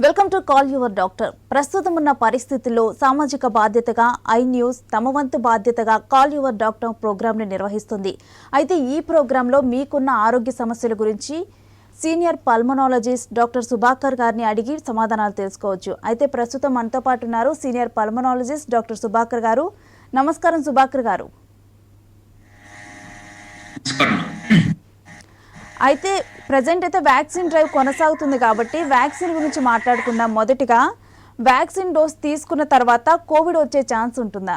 Welcome to call your doctor. ప్రస్తుతం ఉన్న పరిస్థితుల్లో సామాజిక బాధ్యతగా ఐ న్యూస్ తమ వంతు బాధ్యతగా కాల్ యువర్ డాక్టర్ ప్రోగ్రాంని నిర్వహిస్తుంది. అయితే ఈ ప్రోగ్రాంలో మీకున్న ఆరోగ్య సమస్యల గురించి సీనియర్ పల్మనాలజిస్ట్ డాక్టర్ సుభాకర్ గారిని అడిగి సమాధానాలు తెలుసుకోవచ్చు. అయితే ప్రస్తుతం మనతో పాటు ఉన్నారు సీనియర్ పల్మనాలజిస్ట్ డాక్టర్ సుభాకర్ గారు. నమస్కారం సుభాకర్ గారు. అయితే ప్రజెంట్ అయితే వ్యాక్సిన్ డ్రైవ్ కొనసాగుతుంది కాబట్టి వ్యాక్సిన్ గురించి మాట్లాడుకుందాం. మొదటిగా వ్యాక్సిన్ డోస్ తీసుకున్న తర్వాత కోవిడ్ వచ్చే ఛాన్స్ ఉంటుందా?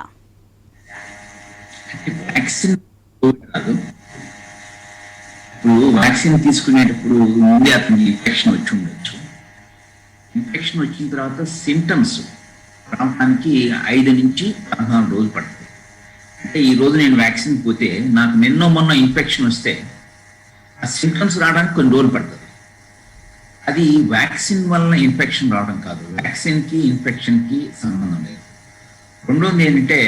వ్యాక్సిన్ తీసుకునేటప్పుడు ముందే అతనికి ఇన్ఫెక్షన్ వచ్చి ఉండొచ్చు. ఇన్ఫెక్షన్ వచ్చిన తర్వాత సిమ్టమ్స్ రావడానికి 5 నుంచి 14 రోజులు పడుతుంది. అంటే ఈ రోజు నేను వ్యాక్సిన్ పోతే నాకు మొన్న ఇన్ఫెక్షన్ వస్తే ఆ సిమ్టమ్స్ రావడానికి కొన్ని రోజులు పడుతుంది. అది వ్యాక్సిన్ వలన ఇన్ఫెక్షన్ రావడం కాదు, వ్యాక్సిన్కి ఇన్ఫెక్షన్కి సంబంధం లేదు. రెండోది ఏంటంటే,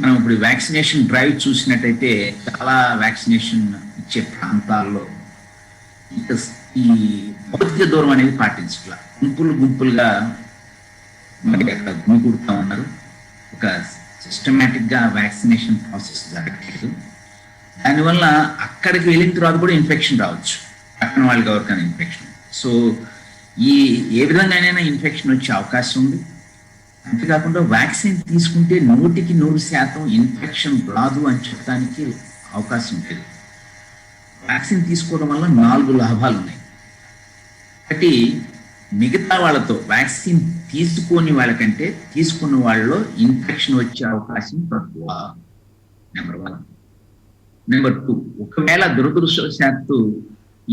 మనం ఇప్పుడు వ్యాక్సినేషన్ డ్రైవ్ చూసినట్టయితే చాలా వ్యాక్సినేషన్ ఇచ్చే ప్రాంతాల్లో ఈ భౌతిక దూరం అనేది పాటించాల. గుంపులుగా మరి అక్కడ గుమికూడుతూ ఉన్నారు. ఒక సిస్టమేటిక్గా వ్యాక్సినేషన్ ప్రాసెస్ జరగట్లేదు. దానివల్ల అక్కడికి వెళ్ళిన తర్వాత కూడా ఇన్ఫెక్షన్ రావచ్చు, పక్కన వాళ్ళకి ఎవరికైనా ఇన్ఫెక్షన్. సో ఏ విధంగానైనా ఇన్ఫెక్షన్ వచ్చే అవకాశం ఉంది. అంతేకాకుండా వ్యాక్సిన్ తీసుకుంటే 100% ఇన్ఫెక్షన్ రాదు అని చెప్పడానికి అవకాశం లేదు. వ్యాక్సిన్ తీసుకోవడం వల్ల 4 లాభాలు ఉన్నాయి. ఒకటి, మిగతా వాళ్ళతో వ్యాక్సిన్ తీసుకోని వాళ్ళకంటే తీసుకున్న వాళ్ళలో ఇన్ఫెక్షన్ వచ్చే అవకాశం తక్కువ. నెంబర్ 1. నెంబర్ 2, ఒకవేళ దురదృష్టవశాత్తు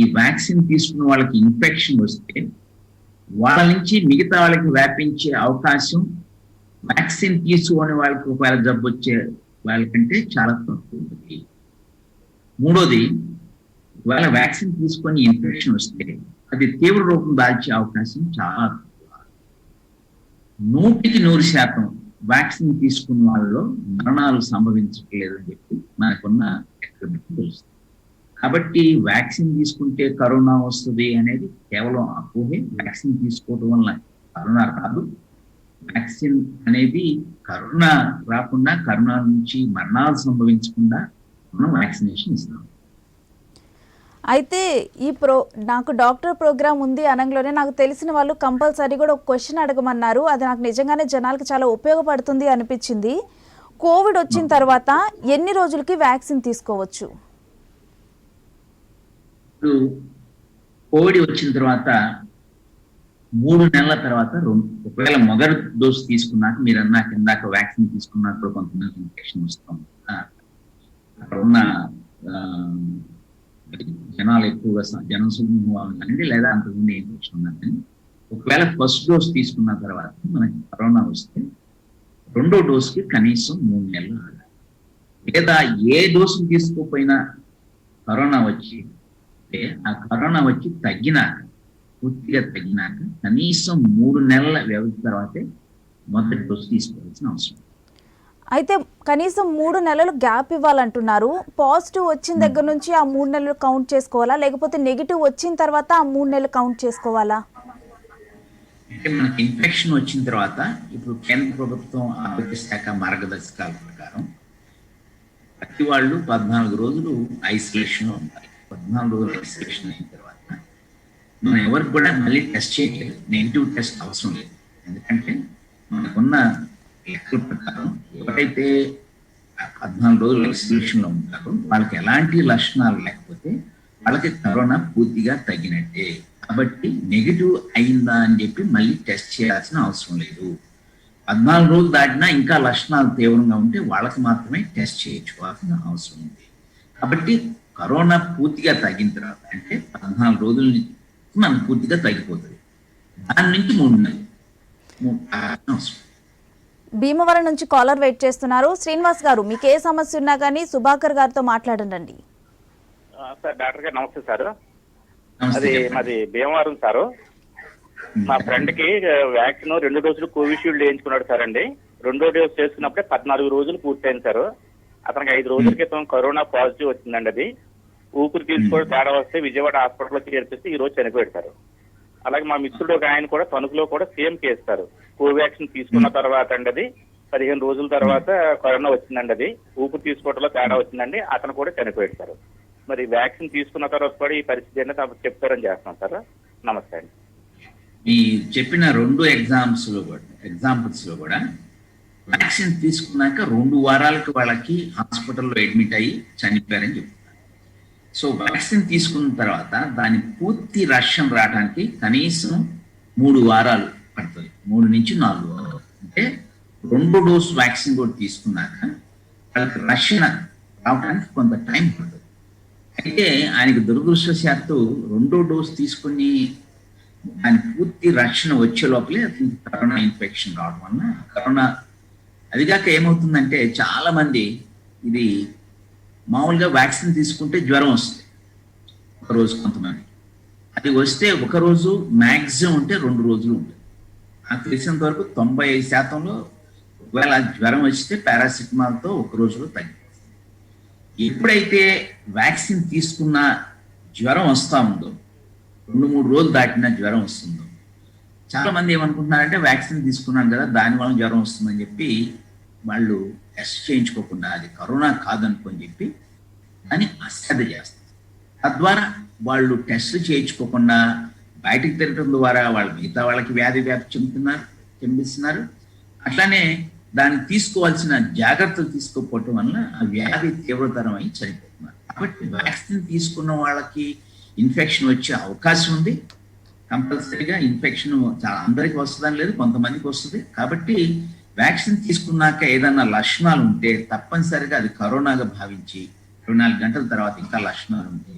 ఈ వ్యాక్సిన్ తీసుకున్న వాళ్ళకి ఇన్ఫెక్షన్ వస్తే వాళ్ళ నుంచి మిగతా వాళ్ళకి వ్యాపించే అవకాశం వ్యాక్సిన్ తీసుకునే వాళ్ళకి ఒకవేళ జబ్బు వచ్చే వాళ్ళకంటే చాలా తక్కువ ఉంటుంది. మూడోది, ఒకవేళ వ్యాక్సిన్ తీసుకొని ఇన్ఫెక్షన్ వస్తే అది తీవ్ర రూపం దాల్చే అవకాశం చాలా తక్కువ. 100% వ్యాక్సిన్ తీసుకున్న వాళ్ళలో మరణాలు సంభవించట్లేదు అని చెప్పి మనకున్న తెలుస్తుంది. కాబట్టి వ్యాక్సిన్ తీసుకుంటే కరోనా వస్తుంది అనేది కేవలం అపోహే. వ్యాక్సిన్ తీసుకోవడం వల్ల కరోనా రాదు. వ్యాక్సిన్ అనేది కరోనా రాకుండా, కరోనా నుంచి మరణాలు సంభవించకుండా మనం వ్యాక్సినేషన్ ఇస్తాం. అయితే నాకు డాక్టర్ ప్రోగ్రామ్ ఉంది అనగానే నాకు తెలిసిన వాళ్ళు కంపల్సరీ కూడా ఒక క్వశ్చన్ అడగమన్నారు. అది నాకు నిజంగానే జనాలకు చాలా ఉపయోగపడుతుంది అనిపించింది. కోవిడ్ వచ్చిన తర్వాత ఎన్ని రోజులకి వ్యాక్సిన్ తీసుకోవచ్చు? కోవిడ్ వచ్చిన తర్వాత 3 నెలల తర్వాత ఒకవేళ మొదటి డోస్ తీసుకున్నాక, మీరు అన్నాక ఇందాక వ్యాక్సిన్ తీసుకున్నప్పుడు కొంతమంది ఇన్ఫెక్షన్ వస్తాం, అక్కడ ఉన్న జనాలు ఎక్కువగా జనం సమూహం అనేది లేదా అంతకుముందు ఇన్ఫెక్షన్ ఉన్నదని, ఒకవేళ ఫస్ట్ డోస్ తీసుకున్న తర్వాత మనకి కరోనా వస్తే 2వ డోస్కి కనీసం 3 నెలలు ఆగాలి. లేదా ఏ డోసు తీసుకోకపోయినా కరోనా వచ్చి ఆ కరోనా వచ్చి పూర్తిగా తగ్గినాక కనీసం 3 నెలల వ్యవధి తర్వాతే మొదటి డోసు తీసుకోవాల్సిన అవసరం. అయితే కనీసం 3 నెలలు గ్యాప్ ఇవ్వాలంటున్నారు. పాజిటివ్ వచ్చిన దగ్గర నుంచి ఆ 3 నెలలు కౌంట్ చేసుకోవాలా, లేకపోతే నెగిటివ్ వచ్చిన తర్వాత ఆ 3 నెలలు కౌంట్ చేసుకోవాలా? అంటే మనకి ఇన్ఫెక్షన్ వచ్చిన తర్వాత ఇప్పుడు కేంద్ర ప్రభుత్వం ఆరోగ్య శాఖ మార్గదర్శకాల ప్రకారం ప్రతి వాళ్ళు 14 రోజులు ఐసోలేషన్ లో ఉండాలి. 14 రోజులు ఐసోలేషన్ అయిన తర్వాత మనం ఎవరికి కూడా మళ్ళీ టెస్ట్ చేయలేదు, నెగిటివ్ టెస్ట్ అవసరం లేదు. ఎందుకంటే మనకున్న లెక్కల ప్రకారం ఎవరైతే 14 రోజులు ఐసోలేషన్ లో ఉంటారో వాళ్ళకి ఎలాంటి లక్షణాలు లేకపోతే వాళ్ళకి కరోనా పూర్తిగా తగ్గినట్టే. కాబట్టి నెగిటివ్ అయిందా అని చెప్పి మళ్ళీ టెస్ట్ చేయాల్సిన అవసరం లేదు. 14 రోజులు దాటినా ఇంకా లక్షణాలు తీవ్రంగా ఉంటే వాళ్ళకి మాత్రమే టెస్ట్ చేయించుకోవాల్సిన అవసరం ఉంది. కాబట్టి కరోనా పూర్తిగా తగ్గిన తర్వాత, అంటే 14 రోజుల నుంచి మనకు పూర్తిగా తగ్గిపోతుంది. దాని నుంచి 3 నెలలు అవసరం. భీమవరం నుంచి కాలర్ వెయిట్ చేస్తున్నారు. శ్రీనివాస్ గారు, మీకు ఏ సమస్య ఉన్నా కానీ సుభాకర్ గారితో మాట్లాడండి. సార్, డాక్టర్ గారు నమస్తే సార్. అది మాది భీమవరం సారు. మా ఫ్రెండ్ కి వ్యాక్సిన్ 2 డోసులు కోవిషీల్డ్ వేయించుకున్నాడు సార్ అండి. 2వ డోస్ చేసుకున్నప్పుడే 14 రోజులు పూర్తయింది సార్. అతనికి 5 రోజుల క్రితం కరోనా పాజిటివ్ వచ్చిందండి. అది ఊపిరి తీసుకోవడం తేడా వస్తే విజయవాడ హాస్పిటల్కి చేర్పిస్తే ఈ రోజు చనిపోయాడు సార్. అలాగే మా మిత్రుడు ఒక ఆయన కూడా తణుకులో కూడా సేమ్ కేసు సార్. కోవాక్సిన్ తీసుకున్న తర్వాత అండి అది 15 రోజుల తర్వాత కరోనా వచ్చిందండి. అది ఊపిరి తీసుకోవడంలో తేడా వచ్చిందండి. అతను కూడా చనిపోయాడు సార్. మరి వ్యాక్సిన్ తీసుకున్న తర్వాత కూడా ఈ పరిస్థితి అనేది అప్పుడు చెప్తారని చేస్తున్నాం సార్. నమస్తే అండి. మీ చెప్పిన 2 ఎగ్జాంపుల్స్ లో కూడా వ్యాక్సిన్ తీసుకున్నాక 2 వారాలకు వాళ్ళకి హాస్పిటల్లో అడ్మిట్ అయ్యి చనిపోయారని చెప్తున్నారు. సో వ్యాక్సిన్ తీసుకున్న తర్వాత దాని పూర్తి రక్షణ రావడానికి కనీసం 3 వారాలు పడుతుంది, 3 నుంచి 4 వారాలు. అంటే 2 డోస్ వ్యాక్సిన్ కూడా తీసుకున్నాక వాళ్ళకి రక్షణ రావడానికి కొంత టైం పడుతుంది. అయితే ఆయనకు దురదృష్టవశాత్తు 2వ డోస్ తీసుకుని దాని పూర్తి రక్షణ వచ్చే లోపలే అతనికి కరోనా ఇన్ఫెక్షన్ రావడం వలన కరోనా, అదిగాక ఏమవుతుందంటే చాలా మంది ఇది మామూలుగా వ్యాక్సిన్ తీసుకుంటే జ్వరం వస్తుంది ఒకరోజు కొంతమంది, అది వస్తే ఒకరోజు మ్యాక్సిమం ఉంటే 2 రోజులు ఉంటుంది. నాకు తెలిసినంత వరకు 95%లో ఒకవేళ జ్వరం వస్తే పారాసిటమాల్తో 1 రోజులో తగ్గిపోతుంది. ఎప్పుడైతే వ్యాక్సిన్ తీసుకున్న జ్వరం వస్తూ ఉందో, 2-3 రోజులు దాటిన జ్వరం వస్తుందో, చాలా మంది ఏమనుకుంటున్నారంటే వ్యాక్సిన్ తీసుకున్నాను కదా దానివల్ల జ్వరం వస్తుందని చెప్పి వాళ్ళు టెస్ట్ చేయించుకోకుండా అది కరోనా కాదనుకొని చెప్పి అని అశ్రద్ధ చేస్తారు. తద్వారా వాళ్ళు టెస్టులు చేయించుకోకుండా బయటికి తిరగడం ద్వారా వాళ్ళు మిగతా వాళ్ళకి వ్యాప్తి చెందిస్తున్నారు. అట్లానే దానికి తీసుకోవాల్సిన జాగ్రత్తలు తీసుకోకపోవటం వల్ల ఆ వ్యాధి తీవ్రతరం అయి చనిపోతున్నారు. కాబట్టి వ్యాక్సిన్ తీసుకున్న వాళ్ళకి ఇన్ఫెక్షన్ వచ్చే అవకాశం ఉంది. కంపల్సరీగా ఇన్ఫెక్షన్ చాలా అందరికీ వస్తుందని లేదు, కొంతమందికి వస్తుంది. కాబట్టి వ్యాక్సిన్ తీసుకున్నాక ఏదన్నా లక్షణాలు ఉంటే తప్పనిసరిగా అది కరోనాగా భావించి 24 గంటల తర్వాత ఇంకా లక్షణాలు ఉంటే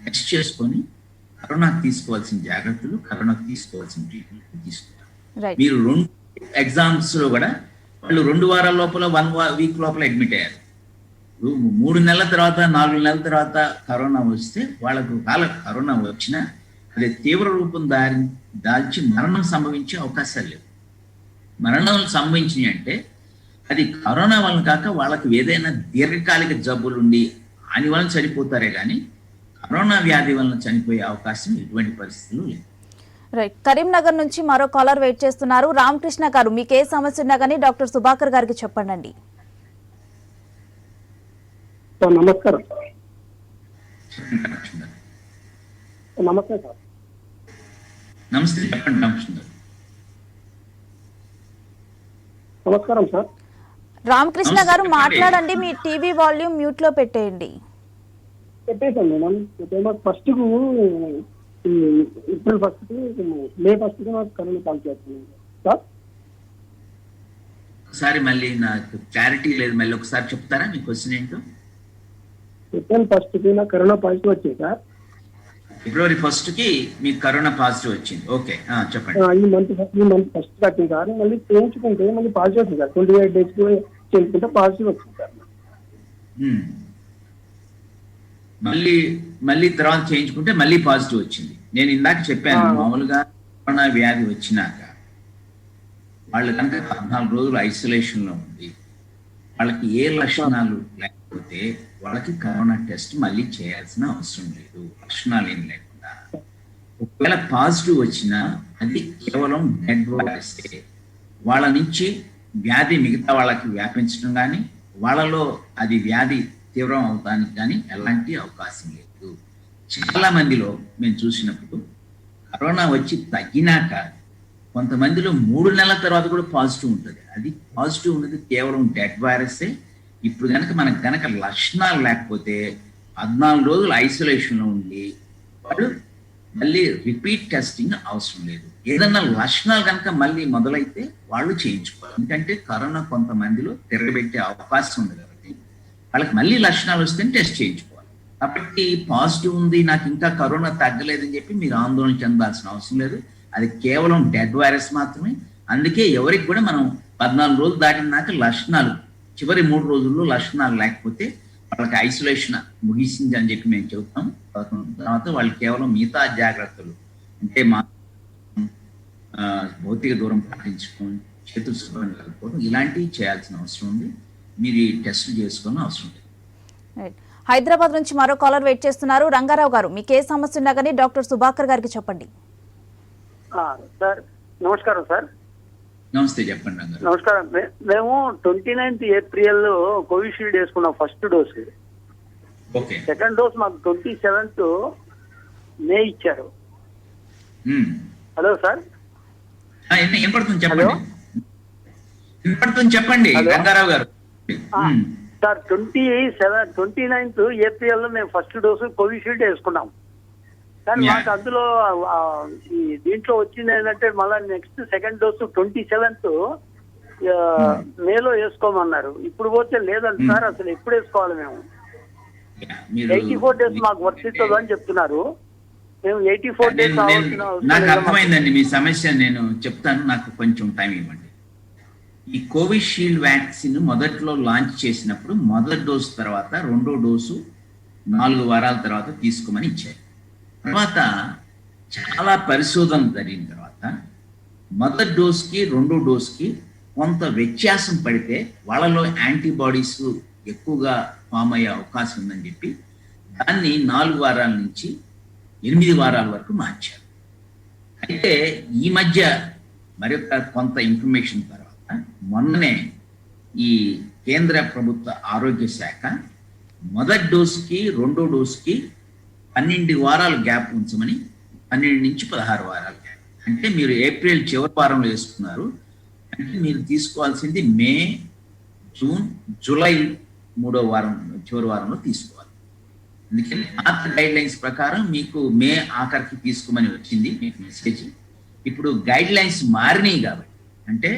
టెస్ట్ చేసుకొని కరోనాకు తీసుకోవాల్సిన జాగ్రత్తలు, కరోనాకు తీసుకోవాల్సిన ట్రీట్మెంట్ తీసుకుంటారు. మీరు 2 ఎగ్జామ్స్ లో కూడా వాళ్ళు 2 వారాల లోపల 1 వీక్ లోపల అడ్మిట్ అయ్యారు. 3 నెలల తర్వాత 4 నెలల తర్వాత కరోనా వస్తే వాళ్ళకు కరోనా వచ్చినా అది తీవ్ర రూపం దాల్చి మరణం సంభవించే అవకాశాలు లేవు. మరణం సంభవించినాయి అంటే అది కరోనా వలన కాక వాళ్ళకి ఏదైనా దీర్ఘకాలిక జబ్బులు ఉండి దాని వలన చనిపోతారే కానీ కరోనా వ్యాధి వలన చనిపోయే అవకాశం ఎటువంటి పరిస్థితులు లేవు. రైట్. కరీంనగర్ నుంచి మరో కాలర్ వెయిట్ చేస్తున్నారు. రామకృష్ణ గారు, మీకు ఏ సమస్య ఉన్నా కానీ డాక్టర్ సుభాకర్ గారికి చెప్పండి. నమస్కారం. నమస్తే సార్. నమస్తే, చెప్పండి రామకృష్ణ. నమస్కారం సార్. రామకృష్ణ గారు మాట్లాడండి, మీ టీవీ వాల్యూమ్ మ్యూట్ లో పెట్టేయండి. పెట్టేసాను మేడం. ఫస్ట్ ఏప్రిల్ 1 మే 1 నాకు కరోనా కాల్ చేస్తున్నాను సార్. ఒకసారి మళ్ళీ నాకు క్లారిటీ లేదు, మళ్ళీ ఒకసారి చెప్తారా మీ క్వశ్చన్ ఏంటో? ఏప్రిల్ 1 నాకు కరోనా పాజిటివ్ వచ్చింది సార్. ఫిబ్రవరి 1 మీకు కరోనా పాజిటివ్ వచ్చింది. ఓకే, చెప్పండి. ఈ మంత్ 1 వచ్చింది సార్. మళ్ళీ చేయించుకుంటే మళ్ళీ పాజిటివ్ వచ్చింది సార్. 28 days చేయించుకుంటే పాజిటివ్ వచ్చింది సార్. మళ్ళీ తర్వాత చేయించుకుంటే మళ్ళీ పాజిటివ్ వచ్చింది. నేను ఇందాక చెప్పాను, మామూలుగా కరోనా వ్యాధి వచ్చినాక వాళ్ళు కనుక 14 రోజులు ఐసోలేషన్ లో ఉంది, వాళ్ళకి ఏ లక్షణాలు లేకపోతే వాళ్ళకి కరోనా టెస్ట్ మళ్ళీ చేయాల్సిన అవసరం లేదు, లక్షణాలు ఏం లేకుండా. ఒకవేళ పాజిటివ్ వచ్చినా అది కేవలం డెడ్ వైరస్, వాళ్ళ నుంచి వ్యాధి మిగతా వాళ్ళకి వ్యాపించడం కానీ వాళ్ళలో అది వ్యాధి తీవ్రం అవడానికి కానీ ఎలాంటి అవకాశం లేదు. చాలా మందిలో మేము చూసినప్పుడు కరోనా వచ్చి తగ్గినాక కొంతమందిలో 3 నెలల తర్వాత కూడా పాజిటివ్ ఉంటుంది. అది పాజిటివ్ ఉన్నది కేవలం డెడ్ వైరసే. ఇప్పుడు మనకు గనక లక్షణాలు లేకపోతే 14 రోజులు ఐసోలేషన్లో ఉండి వాళ్ళు మళ్ళీ రిపీట్ టెస్టింగ్ అవసరం లేదు. ఏదన్నా లక్షణాలు కనుక మళ్ళీ మొదలైతే వాళ్ళు చేయించుకోవాలి. ఎందుకంటే కరోనా కొంతమందిలో తిరగబెట్టే అవకాశం ఉంది కాబట్టి వాళ్ళకి మళ్ళీ లక్షణాలు వస్తే టెస్ట్ చేయించుకోవాలి. కాబట్టి పాజిటివ్ ఉంది, నాకు ఇంకా కరోనా తగ్గలేదని చెప్పి మీరు ఆందోళన చెందాల్సిన అవసరం లేదు. అది కేవలం డెడ్ వైరస్ మాత్రమే. అందుకే ఎవరికి కూడా మనం 14 రోజులు దాటినాక లక్షణాలు చివరి 3 రోజుల్లో లక్షణాలు లేకపోతే వాళ్ళకి ఐసోలేషన్ ముగిసింది అని చెప్పి మేము చెబుతాం. తర్వాత వాళ్ళు కేవలం మిగతా జాగ్రత్తలు అంటే భౌతిక దూరం పాటించుకొని చేతులు శుభ్రం కలుపుకోవడం ఇలాంటివి చేయాల్సిన అవసరం ఉంది. మీరు ఈ టెస్టులు చేసుకోవాలని అవసరం లేదు. హైదరాబాద్ నుంచి మరో కాలర్ వెయిట్ చేస్తున్నారు. రంగారావు గారు, మీకు ఏ సమస్య ఉన్నా కానీ డాక్టర్ సుభాకర్ గారికి చెప్పండి. సార్ నమస్కారం సార్. నమస్తే, చెప్పండి రంగారావు. నమస్కారం. మేము 29th ఏప్రిల్ కోవిషీల్డ్ వేసుకున్నాం first dose. Okay. Second dose మాకు 27th మే ఇచ్చారు. Hello sir. ఏం పడుతుంది చెప్పండి. ఏం పడుతుంది చెప్పండి రంగారావు గారు. సార్ 29th ఏప్రిల్ మేము ఫస్ట్ డోసు కోవిషీల్డ్ వేసుకున్నాం. కానీ మాకు అందులో ఈ దీంట్లో వచ్చింది ఏంటంటే మళ్ళీ నెక్స్ట్ సెకండ్ డోసు 27th మేలో వేసుకోమన్నారు. ఇప్పుడు పోతే లేదంట సార్. అసలు ఎప్పుడు వేసుకోవాలి మేము? 84 days మాకు వర్తిస్తుంది అని చెప్తున్నారు. మేము 84 days నాకు అర్థమైందండి మీ సమస్య. నేను చెప్తాను, నాకు కొంచెం టైం ఇవ్వండి. ఈ కోవిషీల్డ్ వ్యాక్సిన్ మొదట్లో లాంచ్ చేసినప్పుడు మొదటి డోసు తర్వాత రెండో డోసు 4 వారాల తర్వాత తీసుకోమని ఇచ్చారు. తర్వాత చాలా పరిశోధన జరిగిన తర్వాత మొదటి డోస్కి రెండో డోస్కి కొంత వ్యత్యాసం పడితే వాళ్ళలో యాంటీబాడీస్ ఎక్కువగా ఫామ్ అయ్యే అవకాశం ఉందని చెప్పి దాన్ని 4 వారాల నుంచి 8 వారాల వరకు మార్చారు. అయితే ఈ మధ్య మరొక కొంత ఇన్ఫర్మేషన్ తర్వాత మొన్ననే ఈ కేంద్ర ప్రభుత్వ ఆరోగ్య శాఖ మొదటి డోస్కి రెండో డోస్కి 12 వారాలు గ్యాప్ ఉంచమని 12 నుంచి 16 వారాలు గ్యాప్. అంటే మీరు ఏప్రిల్ చివరి వారంలో వేసుకున్నారు అంటే మీరు తీసుకోవాల్సింది మే, జూన్, జూలై 3వ వారం చివరి వారంలో తీసుకోవాలి. అందుకని పాత గైడ్ లైన్స్ ప్రకారం మీకు మే ఆఖరికి తీసుకోమని వచ్చింది మీకు మెసేజ్. ఇప్పుడు గైడ్ లైన్స్ మారినాయి కాబట్టి అంటే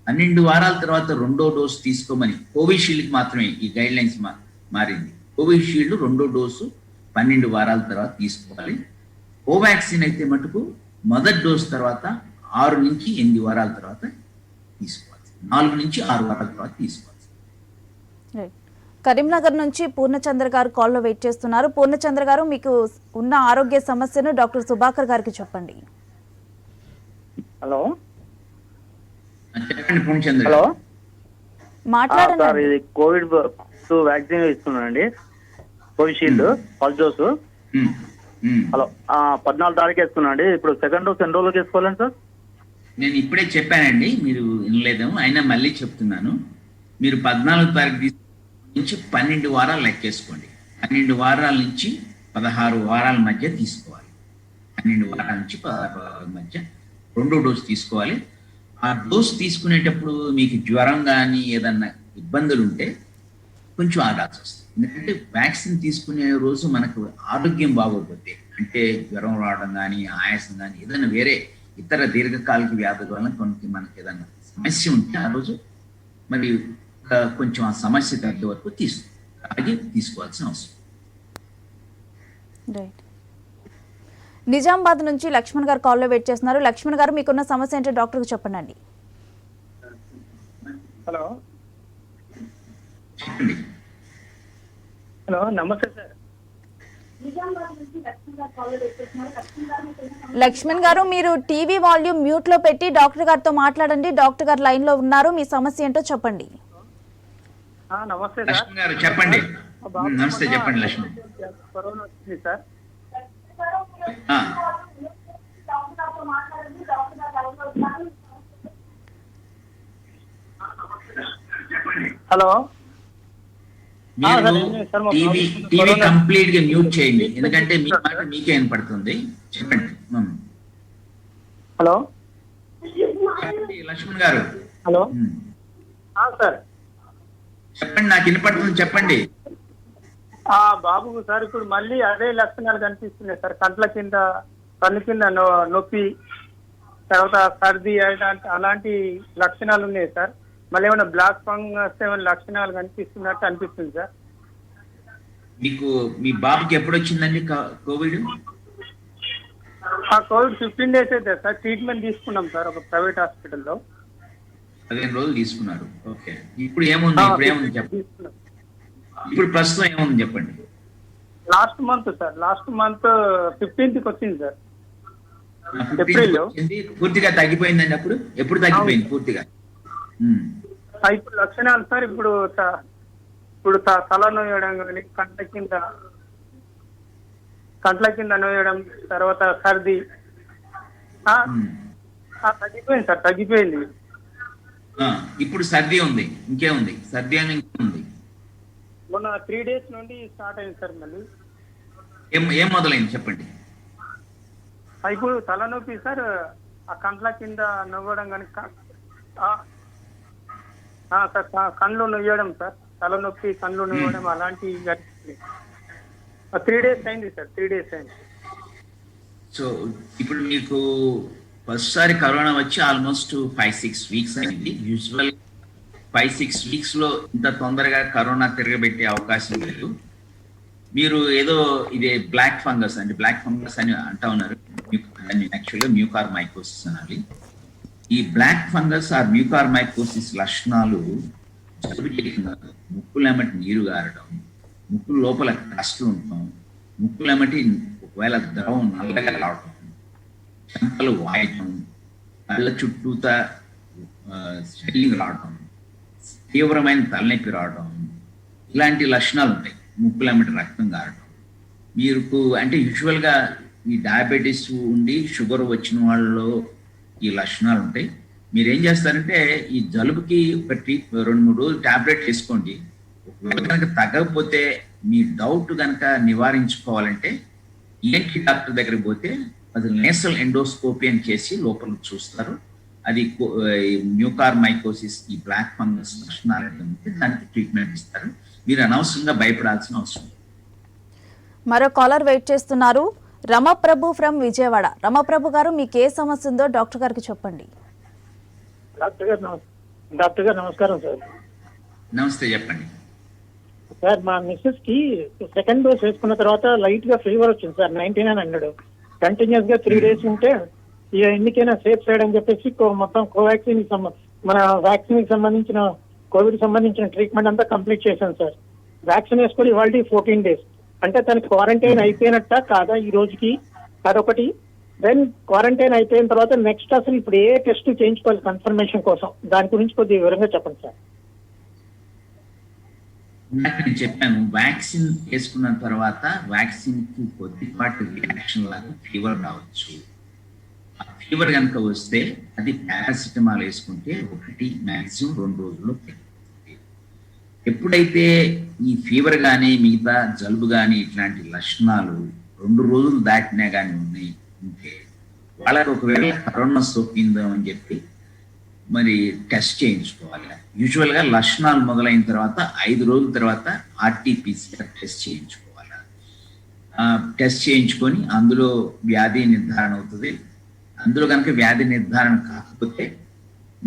12 వారాల తర్వాత రెండో డోసు తీసుకోమని కోవిషీల్డ్కి మాత్రమే ఈ గైడ్ లైన్స్ మారింది. కోవిషీల్డ్ రెండో డోసు 12 వారాల తర్వాత తీసుకోవాలి. కోవాక్సిన్ అయితే మటుకు మొదటి డోసు తర్వాత 6 నుంచి 8 వారాల తర్వాత తీసుకోవాలి. 4 నుంచి 6 వారాల తర్వాత తీసుకోవాలి. కరీంనగర్ నుంచి పూర్ణచంద్ర గారు కాల్లో వెయిట్ చేస్తున్నారు. పూర్ణచంద్ర గారు, మీకు ఉన్న ఆరోగ్య సమస్యను డాక్టర్ సుభాకర్ గారికి చెప్పండి. హలో చెప్పండి పూర్ణచంద్ర. హలో మాట్లాడండి. సార్, ఇది కోవిడ్ వ్యాక్సిన్ ఇస్తున్నానండి. Covishield first dose. హలో 14 తారీఖు వేసుకున్నాండి. ఇప్పుడు సెకండ్ డోస్ ఎన్ని రోజులకు వేసుకోవాలండి సార్? నేను ఇప్పుడే చెప్పానండి, మీరు వినలేదేమో, అయినా మళ్ళీ చెప్తున్నాను. మీరు 14 తారీఖు నుంచి 12 వారాలు లెక్కేసుకోండి. 12 వారాల నుంచి 16 వారాల మధ్య తీసుకోవాలి. 12 వారాల నుంచి 16 వారాల మధ్య రెండో డోసు తీసుకోవాలి. ఆ డోసు తీసుకునేటప్పుడు మీకు జ్వరం కానీ ఏదన్నా ఇబ్బందులు ఉంటే కొంచెం ఆగాల్సి వస్తుంది. ఎందుకంటే వ్యాక్సిన్ తీసుకునే రోజు మనకు ఆరోగ్యం బాగోకపోతే, అంటే జ్వరం రావడం కానీ ఆయాసం కానీ ఏదైనా వేరే ఇతర దీర్ఘకాలిక వ్యాధుల వల్ల కొన్ని మనకి ఏదైనా సమస్య ఉంటే ఆ రోజు మరి కొంచెం ఆ సమస్య తగ్గే వరకు తీసుకోవాల్సిన అవసరం. నిజామాబాద్ నుంచి లక్ష్మణ్ గారు కాల్లో వెయిట్ చేస్తున్నారు. లక్ష్మణ్ గారు, మీకున్న సమస్య ఏంటో డాక్టర్కి చెప్పండి. హలో. చెప్పండి. హలో, నమస్తే సార్. లక్ష్మణ్ గారు, మీరు టీవీ వాల్యూమ్ మ్యూట్ లో పెట్టి డాక్టర్ గారితో మాట్లాడండి. డాక్టర్ గారు లైన్ లో ఉన్నారు. మీ సమస్య ఏంటో చెప్పండి. నమస్తే లక్ష్మణ్ గారు చెప్పండి. నమస్తే, చెప్పండి లక్ష్మణ్. కరోనా వచ్చింది సార్. హలో. టీవీ కంప్లీట్ గా మ్యూట్ చేయండి, ఎందుకంటే మీ మాట మీకే వినపడుతుంది. చెప్పండి. హలో లక్ష్మణ్ గారు. హలో సార్ చెప్పండి, నాకు వినపడుతుంది, చెప్పండి. బాబు సార్, ఇప్పుడు మళ్ళీ అదే లక్షణాలు కనిపిస్తున్నాయి సార్. కన్ను కింద నొప్పి, తర్వాత సర్ది అలాంటి లక్షణాలు ఉన్నాయి సార్. మళ్ళీ ఏమైనా బ్లాక్ ఫంగస్ ఏమైనా లక్షణాలు కనిపిస్తున్నట్టు అనిపిస్తుంది సార్. మీకు మీ బాబుకి ఎప్పుడు వచ్చిందండి కోవిడ్? కోవిడ్ 15 days అయితే సార్. ట్రీట్మెంట్ తీసుకున్నాం సార్ ఒక ప్రైవేట్ హాస్పిటల్లో. 15 రోజులు తీసుకున్నారు. ఓకే. ఇప్పుడు ఏముంది చెప్పండి. ఇప్పుడు ప్రస్తుతం ఏముంది చెప్పండి. Last month sir, last month 15th వచ్చింది సార్. ఏప్రిల్ పూర్తిగా తగ్గిపోయిందండి. ఎప్పుడు తగ్గిపోయింది పూర్తిగా? ఇప్పుడు లక్షణాలు సార్, ఇప్పుడు తల నోయడం కానీ, కంట్ల కింద నోయడం, తర్వాత సర్ది, తగ్గిపోయింది సార్, తగ్గిపోయింది. ఇప్పుడు సర్ది ఉంది, ఇంకేముంది? సర్ది అని ఇంకేముంది? మొన్న 3 days నుండి స్టార్ట్ అయింది సార్ మళ్ళీ. ఏం మొదలైంది చెప్పండి. ఇప్పుడు తలనొప్పి సార్, ఆ కంట్ల కింద నవ్వడం కానీ సార్, కళ్ళు నొయ్యడం సార్, తలనొప్పి కళ్ళు నొయ్యడం అలాంటివి జరిగింది. 3 days అయింది సార్, 3 days అయింది. సో ఇప్పుడు మీకు ఫస్ట్ సారి కరోనా వచ్చి ఆల్మోస్ట్ 5-6 weeks అయింది. యూజువల్ 5-6 weeks లో ఇంత తొందరగా కరోనా తిరగబెట్టే అవకాశం లేదు. మీరు ఏదో ఇది బ్లాక్ ఫంగస్ అని అంటా ఉన్నారు. యాక్చువల్గా మ్యూకార్మైకోసిస్ అనాలి. ఈ బ్లాక్ ఫంగస్ ఆ మ్యూకార్మైకోసిస్ లక్షణాలు జలుబు చేయకుండా ముక్కులెమ్మటి నీరు గారడం, ముక్కు లోపల కష్టం ఉంటాం, ముక్కులెమ్మటి ఒకవేళ ద్రవం నల్లగా రావడం, చెంపలు వాయటం, కళ్ళ చుట్టూతా స్వెల్లింగ్ రావడం, తీవ్రమైన తలనొప్పి రావడం, ఇలాంటి లక్షణాలు ఉంటాయి. ముక్కులెమ్మటి రక్తం గారడం. మీకు అంటే యూజువల్గా ఈ డయాబెటీస్ ఉండి షుగర్ వచ్చిన వాళ్ళలో ఈ లక్షణాలు ఉంటాయి. మీరు ఏం చేస్తారంటే ఈ జలుబుకి ఒక 2-3 రోజులు టాబ్లెట్ వేసుకోండి. ఒకవేళ కనుక తగ్గకపోతే మీ డౌట్ కనుక నివారించుకోవాలంటే ఈఎన్టీ డాక్టర్ దగ్గరికి పోతే అది నేసల్ ఎండోస్కోపీ అని చేసి లోపల చూస్తారు. అది మ్యూకార్మైకోసిస్, ఈ బ్లాక్ ఫంగస్ లక్షణాలు ఉంటే దానికి ట్రీట్మెంట్ ఇస్తారు. మీరు అనవసరంగా భయపడాల్సిన అవసరం. మరో కాలర్ వెయిట్ చేస్తున్నారు. రమప్రభు ఫ్రమ్ విజయవాడ. రమప్రభు గారు, మీకు ఏ సమస్య ఉందో డాక్టర్ గారికి చెప్పండి. డాక్టర్ గారు నమస్కారం సార్. నమస్తే, చెప్పండి సార్. మా మిస్సెస్ కి 2nd dose వేసుకున్న తర్వాత లైట్ గా ఫీవర్ వచ్చింది సార్, 9900. కంటిన్యూస్ గా 3 days ఉంటే ఇక ఎన్నికైనా సేఫ్ సైడ్ అని చెప్పేసి మొత్తం కోవాక్సిన్ మన వ్యాక్సిన్ కి సంబంధించిన కోవిడ్ సంబంధించిన ట్రీట్మెంట్ అంతా కంప్లీట్ చేశాను సార్. వ్యాక్సిన్ వేసుకొని ఇవాళ 14 days. అంటే తనకి క్వారంటైన్ అయిపోయినట్ట కాదా ఈ రోజుకి? అదొకటి. దెన్ క్వారంటైన్ అయిపోయిన తర్వాత నెక్స్ట్ అసలు ఇప్పుడు ఏ టెస్ట్ చేయించుకోవాలి కన్ఫర్మేషన్ కోసం, దాని గురించి కొద్దిగా వివరంగా చెప్పండి సార్. నేను చెప్పాను, వ్యాక్సిన్ వేసుకున్న తర్వాత వ్యాక్సిన్ కి కొద్దిపాటి రియాక్షన్ లాగా ఫీవర్ రావచ్చు. ఆ ఫీవర్ కనుక వస్తే అది పారాసిటమాల్ వేసుకుంటే 1 maximum 2 రోజుల్లో తగ్గుతుంది. ఎప్పుడైతే ఈ ఫీవర్ కానీ మిగతా జలుబు కానీ ఇట్లాంటి లక్షణాలు 2 రోజులు దాటినా కానీ ఉంటే వాళ్ళకి ఒకవేళ కరోనా సోకిందో అని చెప్పి మరి టెస్ట్ చేయించుకోవాలి. యూజువల్గా లక్షణాలు మొదలైన తర్వాత 5 రోజుల తర్వాత RT-PCR టెస్ట్ చేయించుకోవాలి. టెస్ట్ చేయించుకొని అందులో వ్యాధి నిర్ధారణ అవుతుంది. అందులో కనుక వ్యాధి నిర్ధారణ కాకపోతే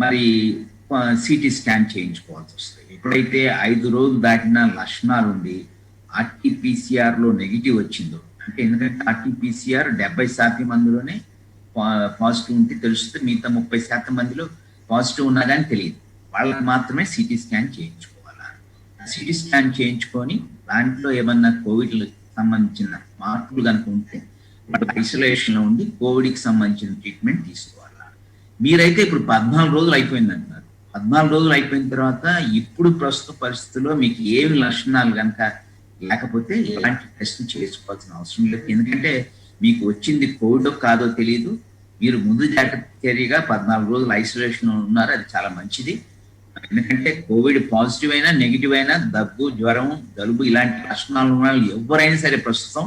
మరి సిటీ స్కాన్ చేయించుకోవాల్సి వస్తుంది. ఎప్పుడైతే 5 రోజులు దాటిన లక్షణాలు ఉండి RT-PCR లో నెగిటివ్ వచ్చిందో, అంటే ఎందుకంటే RT-PCR 70% మందిలోనే పాజిటివ్ ఉంటే తెలుస్తుంది, మిగతా 30% మందిలో పాజిటివ్ ఉన్నా కానీ తెలియదు. వాళ్ళకి మాత్రమే సిటీ స్కాన్ చేయించుకోవాలి. సిటీ స్కాన్ చేయించుకొని దాంట్లో ఏమన్నా కోవిడ్ సంబంధించిన మార్పులు కనుక ఉంటే వాళ్ళ ఐసోలేషన్ లో ఉండి కోవిడ్కి సంబంధించిన ట్రీట్మెంట్ తీసుకోవాలి. మీరైతే ఇప్పుడు 14 రోజులు అయిపోయింది అంటున్నారు. 14 రోజులు అయిపోయిన తర్వాత ఇప్పుడు ప్రస్తుత పరిస్థితుల్లో మీకు ఏమి లక్షణాలు కనుక లేకపోతే ఎలాంటి టెస్ట్ చేసుకోవాల్సిన అవసరం లేదు. ఎందుకంటే మీకు వచ్చింది కోవిడ్ కాదో తెలియదు. మీరు ముందు జాగ్రత్త చర్యగా 14 రోజులు ఐసోలేషన్ ఉన్నారు, అది చాలా మంచిది. ఎందుకంటే కోవిడ్ పాజిటివ్ అయినా నెగిటివ్ అయినా దగ్గు, జ్వరం, జలుబు ఇలాంటి లక్షణాలు ఉన్న వాళ్ళు ఎవరైనా సరే ప్రస్తుతం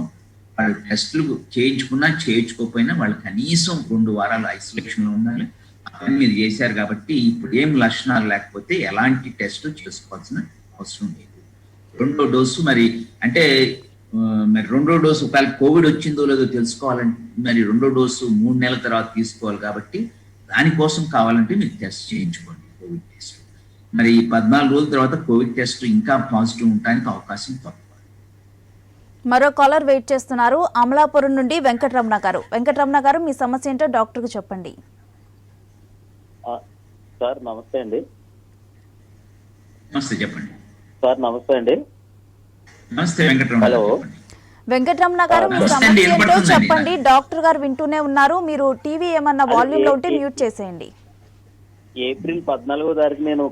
వాళ్ళు టెస్టులు చేయించుకున్నా చేయించుకోకపోయినా వాళ్ళు కనీసం 2 వారాలు ఐసోలేషన్ లో ఉండాలి. అవన్నీ మీరు చేశారు కాబట్టి ఇప్పుడు ఏం లక్షణాలు లేకపోతే ఎలాంటి టెస్ట్ చేసుకోవాల్సిన అవసరం లేదు. 2వ డోసు మరి అంటే మరి 2వ డోసు ఒకవేళ కోవిడ్ వచ్చిందో లేదో తెలుసుకోవాలంటే మరి 2వ డోసు 3 నెలల తర్వాత తీసుకోవాలి. కాబట్టి దానికోసం కావాలంటే మీరు టెస్ట్ చేయించుకోండి, కోవిడ్ టెస్ట్. మరి 14 రోజుల తర్వాత కోవిడ్ టెస్ట్ ఇంకా పాజిటివ్ ఉండడానికి అవకాశం తక్కువ. మరో కాలర్ వెయిట్ చేస్తున్నారు. అమలాపురం నుండి వెంకటరమణ గారు. వెంకటరమణ గారు, మీ సమస్య ఏంటో డాక్టర్కి చెప్పండి. సార్ నమస్తే అండి. నమస్తే, చెప్పండి సార్. నమస్తే అండి. నమస్తే వెంకటరమణ. హలో వెంకటరమణ గారు, మీ సమస్య ఏంటో చెప్పండి. డాక్టర్ గారు వింటూనే ఉన్నారు. మీరు టీవీ ఏమన్నా వాల్యూమ్ లో ఉంటే మ్యూట్ చేసేయండి. ఏప్రిల్ 14వ తారీఖు నేను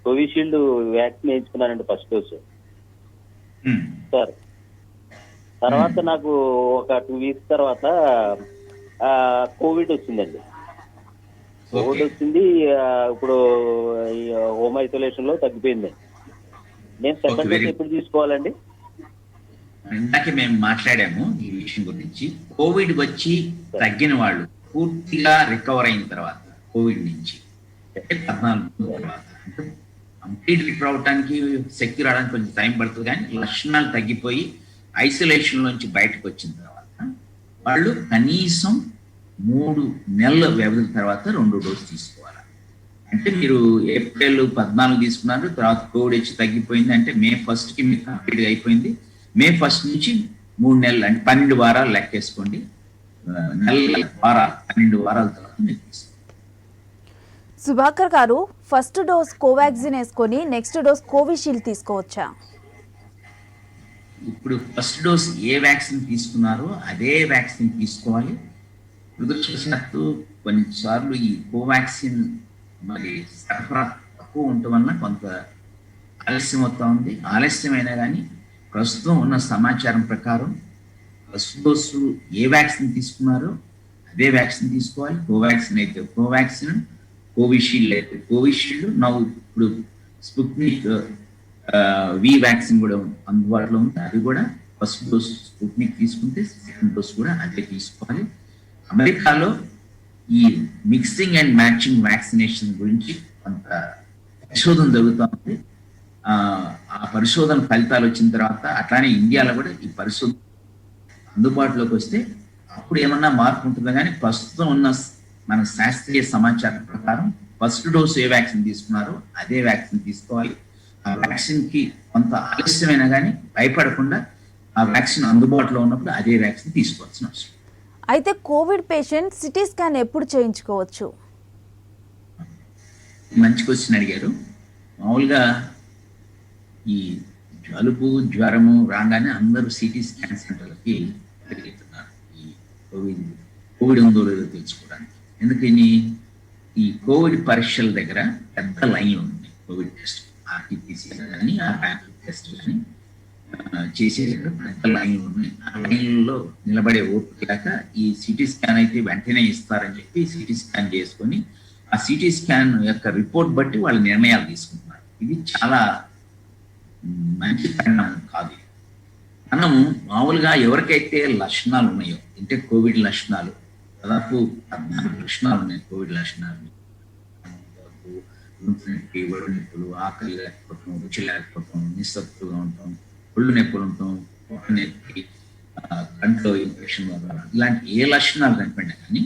కోవిషీల్డ్ వ్యాక్సిన్ వేయించుకున్నానండి, ఫస్ట్ డోసు సార్. తర్వాత నాకు ఒక 2 weeks తర్వాత కోవిడ్ వచ్చిందండి. కోవిడ్ వచ్చింది, ఇప్పుడు హోమ్ ఐసోలేషన్ లో తగ్గిపోయింది. నేను సెకండ్ డోస్ ఎప్పుడు తీసుకోవాలండి? ఇందాకే మేము మాట్లాడాము ఈ విషయం గురించి. కోవిడ్ వచ్చి తగ్గిన వాళ్ళు పూర్తిగా రికవర్ అయిన తర్వాత కోవిడ్ నుంచి 14 తర్వాత కంప్లీట్ రికవర్ అవడానికి శక్తి రావడానికి కొంచెం టైం పడుతుంది, కానీ లక్షణాలు తగ్గిపోయి ఐసోలేషన్ లోంచి బయటకు వచ్చిన తర్వాత వాళ్ళు కనీసం 3 నెలల వ్యవధి తర్వాత 2 డోసు తీసుకోవాలి. అంటే మీరు ఏప్రిల్ 14 తీసుకున్నారు, తర్వాత కోవిడ్ వచ్చి తగ్గిపోయింది అంటే మే 1 కి మీకు కంప్లీట్గా అయిపోయింది. మే 1 నుంచి 3 నెలలు అంటే 12 వారాలు లెక్కేసుకోండి. 12 వారాల తర్వాత మీరు తీసుకోండి. సుభాకర్ గారు, ఫస్ట్ డోస్ కోవాక్సిన్ వేసుకొని నెక్స్ట్ డోస్ కోవిషీల్డ్ తీసుకోవచ్చా? ఇప్పుడు ఫస్ట్ డోస్ ఏ వ్యాక్సిన్ తీసుకున్నారో అదే వ్యాక్సిన్ తీసుకోవాలి. దురదృష్టవశాత్తు కొన్నిసార్లు ఈ కోవాక్సిన్ మరి సరఫరా తక్కువ ఉండటం వలన కొంత ఆలస్యం అవుతా ఉంది. ఆలస్యమైనా కానీ ప్రస్తుతం ఉన్న సమాచారం ప్రకారం ఫస్ట్ డోసు ఏ వ్యాక్సిన్ తీసుకున్నారో అదే వ్యాక్సిన్ తీసుకోవాలి. కోవాక్సిన్ అయితే కోవాక్సిన్, కోవిషీల్డ్ అయితే కోవిషీల్డ్. ఇప్పుడు స్పుట్నిక్ వి వ్యాక్సిన్ కూడా అందుబాటులో ఉంది, అది కూడా ఫస్ట్ డోస్ స్పుట్నిక్ తీసుకుంటే సెకండ్ డోస్ కూడా అదే తీసుకోవాలి. అమెరికాలో ఈ మిక్సింగ్ అండ్ మ్యాచింగ్ వ్యాక్సినేషన్ గురించి కొంత పరిశోధన జరుగుతూ ఉంది. ఆ పరిశోధన ఫలితాలు వచ్చిన తర్వాత అట్లానే ఇండియాలో కూడా ఈ పరిశోధన అందుబాటులోకి వస్తే అప్పుడు ఏమన్నా మార్పు ఉంటుందో, కానీ ప్రస్తుతం ఉన్న మన శాస్త్రీయ సమాచారం ప్రకారం ఫస్ట్ డోస్ ఏ వ్యాక్సిన్ తీసుకున్నారో అదే వ్యాక్సిన్ తీసుకోవాలి. ఆ వ్యాక్సిన్ కి కొంత ఆలస్యమైనా కానీ భయపడకుండా ఆ వ్యాక్సిన్ అందుబాటులో ఉన్నప్పుడు అదే వ్యాక్సిన్ తీసుకోవాల్సిన అవసరం. అయితే కోవిడ్ పేషెంట్ సిటీ స్కాన్ ఎప్పుడు చేయించుకోవచ్చు? మంచి క్వశ్చన్ అడిగారు. మామూలుగా ఈ జలుబు జ్వరము రాగానే అందరూ సిటీ స్కాన్ సెంటర్లకి పెరుగుతున్నారు ఈ కోవిడ్ ఉందో లేదో తెలుసుకోవడానికి. ఎందుకని ఈ కోవిడ్ పరీక్షల దగ్గర పెద్ద లైన్లు ఉన్నాయి. కోవిడ్ టెస్ట్ ఆర్టీపీసీఆర్ కానీ ఆ ర్యాపిడ్ టెస్ట్ కానీ చేసే దగ్గర పెద్ద లైన్లు ఉన్నాయి. ఆ లైన్లలో నిలబడే ఓపిక లేక ఈ సిటీ స్కాన్ అయితే వెంటనే ఇస్తారని చెప్పి సిటీ స్కాన్ చేసుకొని ఆ సిటీ స్కాన్ యొక్క రిపోర్ట్ బట్టి వాళ్ళు నిర్ణయాలు తీసుకుంటున్నారు. ఇది చాలా మంచి పరిణామం కాదు. మనం మామూలుగా ఎవరికైతే లక్షణాలు ఉన్నాయో అంటే కోవిడ్ లక్షణాలు దాదాపు 14 లక్షణాలు ఉన్నాయి. కోవిడ్ లక్షణాలు ఒళ్ళు నొప్పులు, ఆకలి లేకపోవటం, రుచి లేకపోవటం, నిస్సత్తుగా ఉండటం, ఒళ్ళు నొప్పులు ఉండటం, పొట్ట నొప్పి, కంట్లో ఇన్ఫెక్షన్ వల్ల ఇలాంటి ఏ లక్షణాలు కనిపడినా కానీ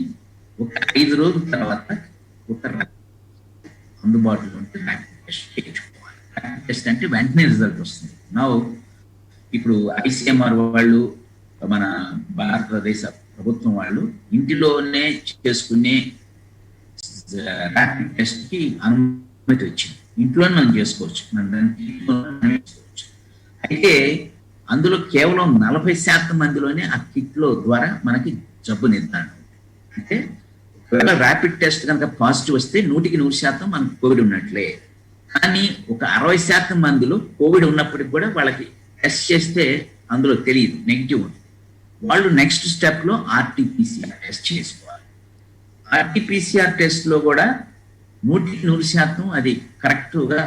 ఒక 5 రోజుల తర్వాత ఒక అందుబాటులో ఉంటే ర్యాపిడ్ టెస్ట్ చేయించుకోవాలి. ర్యాపిడ్ టెస్ట్ అంటే వెంటనే రిజల్ట్ వస్తుంది. ఇప్పుడు ఐసీఎంఆర్ వాళ్ళు, మన భారతదేశ ప్రభుత్వం వాళ్ళు ఇంటిలోనే చేసుకునే ర్యాపిడ్ టెస్ట్ కి అనుమతి వచ్చింది. ఇంట్లోనే మనం చేసుకోవచ్చు, అయితే అందులో కేవలం 40% మందిలోనే ఆ కిట్లో ద్వారా మనకి జబ్బు నిర్ధారణ. అంటే ఒకవేళ ర్యాపిడ్ టెస్ట్ కనుక పాజిటివ్ వస్తే 100% మనకు కోవిడ్ ఉన్నట్లే. కానీ ఒక 60% మందిలో కోవిడ్ ఉన్నప్పటికి కూడా వాళ్ళకి టెస్ట్ చేస్తే అందులో తెలియదు, నెగిటివ్ ఉంది. వాళ్ళు నెక్స్ట్ స్టెప్ లో ఆర్టీపీసీఆర్ టెస్ట్ చేసుకోవాలి. ఆర్టీపీసీఆర్ టెస్ట్ లో కూడా 100% అది కరెక్ట్ గా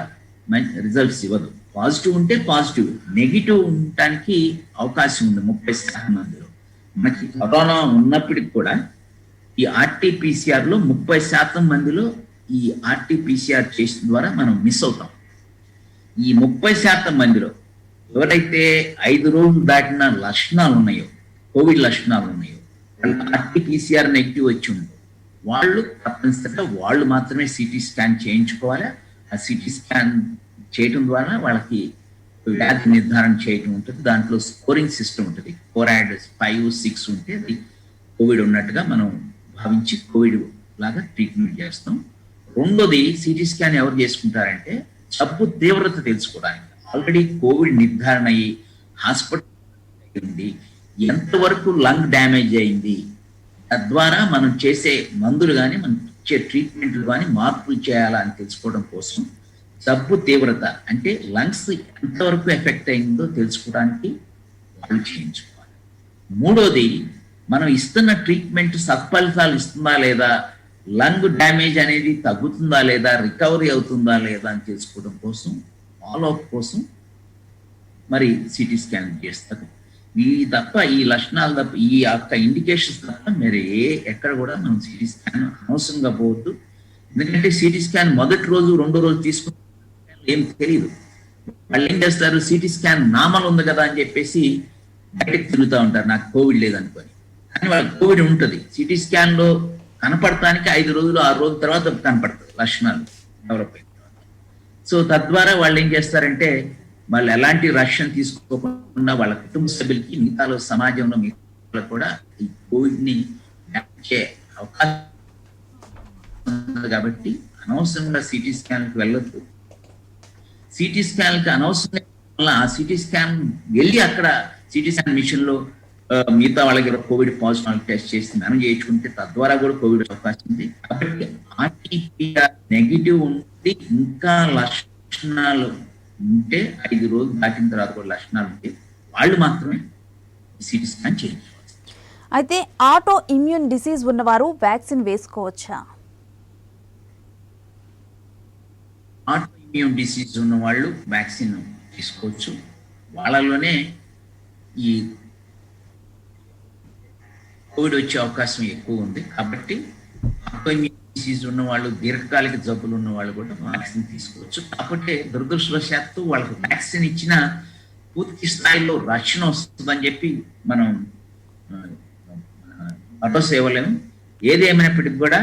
రిజల్ట్స్ ఇవ్వదు. పాజిటివ్ ఉంటే పాజిటివ్, నెగిటివ్ ఉండటానికి అవకాశం ఉంది 30% మందిలో. మనకి కరోనా ఉన్నప్పటికి కూడా ఈ ఆర్టీపీసీఆర్ లో 30% మందిలో ఈ ఆర్టీపీసీఆర్ టెస్ట్ ద్వారా మనం మిస్ అవుతాం. ఈ 30% మందిలో ఎవరైతే 5 రోజులు దాటిన లక్షణాలు ఉన్నాయో, కోవిడ్ లక్షణాలు ఉన్నాయో, ఆర్టీపీసీఆర్ నెగిటివ్ వచ్చి ఉందో వాళ్ళు తప్పనిసరిగా వాళ్ళు మాత్రమే సిటీ స్కాన్ చేయించుకోవాలి. ఆ సిటీ స్కాన్ చేయటం ద్వారా వాళ్ళకి వ్యాధి నిర్ధారణ చేయటం ఉంటుంది. దాంట్లో స్కోరింగ్ సిస్టమ్ ఉంటుంది. 4 5 6 ఉంటే అది కోవిడ్ ఉన్నట్టుగా మనం భావించి కోవిడ్ లాగా ట్రీట్మెంట్ చేస్తాం. రెండోది సిటీ స్కాన్ ఎవరు చేసుకుంటారంటే జబ్బు తీవ్రత తెలుసుకోవడానికి. ఆల్రెడీ కోవిడ్ నిర్ధారణ అయ్యి హాస్పిటల్ అయింది, ఎంతవరకు లంగ్ డ్యామేజ్ అయింది, తద్వారా మనం చేసే మందులు కానీ మనం ఇచ్చే ట్రీట్మెంట్లు కానీ మార్పులు చేయాలా అని తెలుసుకోవడం కోసం జబ్బు తీవ్రత అంటే లంగ్స్ ఎంతవరకు ఎఫెక్ట్ అయిందో తెలుసుకోవడానికి వాళ్ళు చేయించుకోవాలి. మూడోది మనం ఇస్తున్న ట్రీట్మెంట్ సత్ఫలితాలు ఇస్తుందా లేదా లంగ్ డ్యామేజ్ అనేది తగ్గుతుందా లేదా, రికవరీ అవుతుందా లేదా అని తెలుసుకోవడం కోసం, ఫాలోఅప్ కోసం మరి సిటీ స్కాన్ చేస్తారు. ఈ తప్ప ఈ లక్షణాలు తప్ప, ఈ యొక్క ఇండికేషన్స్ తప్ప మరి ఎక్కడ కూడా మనం సిటీ స్కాన్ అవసరంగా పోవద్దు. ఎందుకంటే సిటీ స్కాన్ మొదటి రోజు రెండో రోజు తీసుకున్న ఏం తెలియదు. వాళ్ళు ఏం చేస్తారు, సిటీ స్కాన్ నార్మల్ ఉంది కదా అని చెప్పేసి బయటకు తిరుగుతూ ఉంటారు, నాకు కోవిడ్ లేదనుకొని. కానీ వాళ్ళకి కోవిడ్ ఉంటుంది. సిటీ స్కాన్ లో కనపడటానికి 5 రోజులు 6 రోజుల తర్వాత కనపడుతుంది లక్షణాలు డెవలప్ అయిన తర్వాత. సో తద్వారా వాళ్ళు ఏం చేస్తారంటే వాళ్ళు ఎలాంటి రక్షణ తీసుకోకుండా వాళ్ళ కుటుంబ సభ్యులకి, మిగతాలో సమాజంలో మిగతా కూడా ఈ కోవిడ్ ని వ్యాపించే అవకాశం ఉంది. కాబట్టి అనవసరంగా సిటీ స్కాన్కి వెళ్ళొద్దు. సిటీ స్కాన్కి అనవసరంగా వల్ల ఆ సిటీ స్కాన్ వెళ్ళి అక్కడ సిటీ స్కాన్ మిషన్ లో మిగతా వాళ్ళకి కోవిడ్ పాజిటివ్ టెస్ట్ చేసి మనం చేయించుకుంటే తద్వారా కూడా కోవిడ్ అవకాశం ఉంది. కాబట్టి ఆర్టీపీఆర్ నెగిటివ్ ఉంటే, ఇంకా లక్షణాలు ఉంటే 5 రోజులు దాటిన తర్వాత కూడా లక్షణాలు ఉంటే వాళ్ళు మాత్రమే సిటీ స్కాన్ చేయించుకోవాలి. అయితే ఆటో ఇమ్యూన్ డిసీజ్ ఉన్నవారు వ్యాక్సిన్ వేసుకోవచ్చా? ఆటో ఇమ్యూన్ డిసీజ్ ఉన్న వాళ్ళు వ్యాక్సిన్ తీసుకోవచ్చు. వాళ్ళలోనే ఈ కోవిడ్ వచ్చే అవకాశం ఎక్కువ ఉంది. కాబట్టి ఆటో ఇమ్యూన్ డిసీజ్ ఉన్న వాళ్ళు, దీర్ఘకాలిక జబ్బులు ఉన్న వాళ్ళు కూడా వ్యాక్సిన్ తీసుకోవచ్చు. కాకపోతే దురదృష్టవశాత్తు వాళ్ళకి వ్యాక్సిన్ ఇచ్చిన పూర్తి స్థాయిలో రక్షణ వస్తుందని చెప్పి మనం భరోసా ఇవ్వలేము. ఏదేమైనప్పటికీ కూడా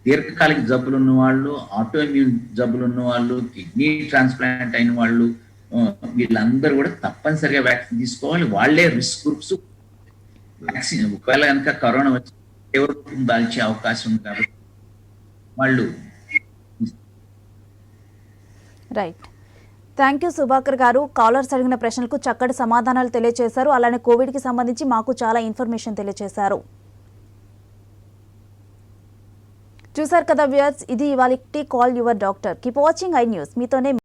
దీర్ఘకాలిక జబ్బులు ఉన్న వాళ్ళు, ఆటో ఇమ్యూన్ జబ్బులు ఉన్న వాళ్ళు, కిడ్నీ ట్రాన్స్ప్లాంట్ అయిన వాళ్ళు, వీళ్ళందరూ కూడా తప్పనిసరిగా వ్యాక్సిన్ తీసుకోవాలి. వాళ్ళే రిస్క్ గ్రూప్స్. వ్యాక్సిన్ ఒకవేళ కనుక కరోనా వచ్చి తీవ్రరూపం దాల్చే అవకాశం ఉంది కాబట్టి వాళ్ళు. రైట్. థ్యాంక్ యూ సుభాకర్ గారు. కాలర్స్ అడిగిన ప్రశ్నలకు చక్కటి సమాధానాలు తెలియజేశారు. అలానే కోవిడ్కి సంబంధించి మాకు చాలా ఇన్ఫర్మేషన్ తెలియజేశారు. చూసారు కదా వ్యూయర్స్, ఇది ఇవాళ call your doctor. Keep watching I news. మీతోనే